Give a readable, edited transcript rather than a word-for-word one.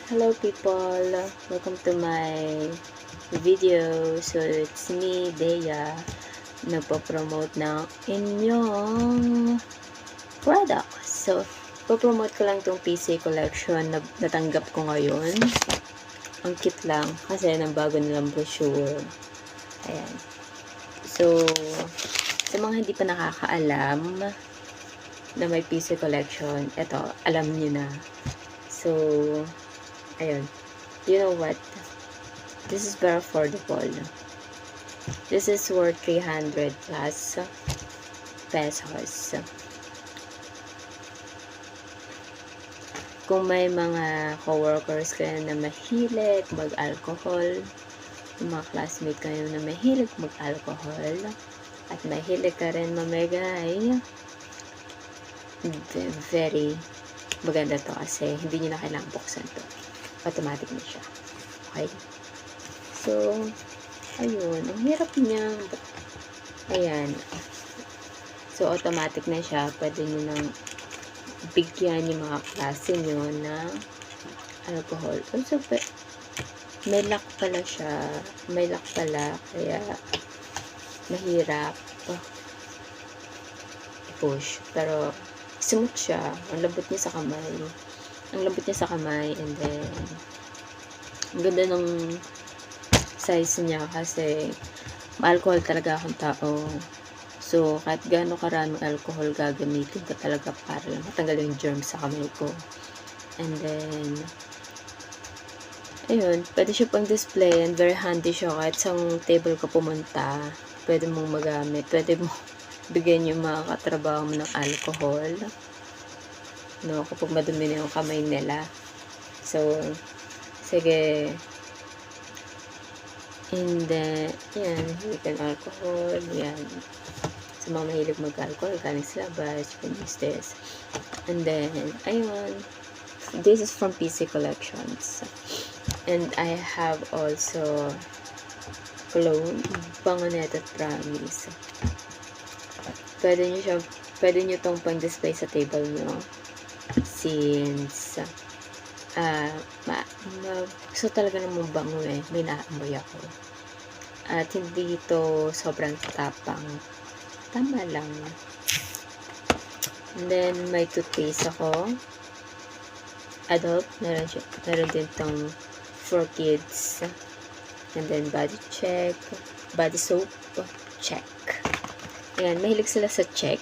Hello people, welcome to my video. So it's me, Dea, nagpo-promote ng inyong product. So, po-promote ko lang tong PC collection na natanggap ko ngayon. Ang cute lang kasi nang bago nilang brochure. Ayan. So, sa mga hindi pa nakakaalam na may PC collection, eto, alam niyo na. So, ayun. You know what? This is very affordable. This is worth 300 plus pesos. Kung may mga coworkers kayo na mahilig mag-alcohol, mga classmate kayo na mahilig mag-alcohol, at mahilig ka rin mamegay, very maganda to kasi hindi nyo na kailangang buksan to. Automatic na siya. Okay? So, ayun. Ang hirap niya. Ayan. So, automatic na siya. Pwede nyo nang bigyan yung mga klase nyo ng alcohol. Also, may lock pala siya. May lock pala. Kaya, mahirap i-push. Pero, smooth siya. Ang lambot niya sa kamay. Ang lambot niya sa kamay. And then, ang ganda ng size niya kasi ma-alcohol talaga akong tao. So, kahit gaano karaming alcohol gagamitin ko talaga para lang matanggal yung germs sa kamay ko. And then, ayun, pwede siya pang display and very handy siya. Kahit sa table ka pumunta, pwede mong magamit. Pwede mo bigyan yung mga katrabaho mo ng alcohol. No, kapag madumi na yung kamay nila. So, sige. And then, yan, you can alcohol, yan. Sa mga mahilig mag-alcohol, galing sila ba, you can use this. And then, ayun, this is from PC Collections. And I have also cologne, Bangonet at Promise. Pwede nyo tong pang-display sa table nyo. Since, gusto talaga namang bango eh. May naamoy ako. At hindi ito sobrang tapang. Tama lang. And then, may toothpaste ako. Adult. Meron din tong for kids. And then, body check. Body soap. Check. Ayan, mahilig sila sa check.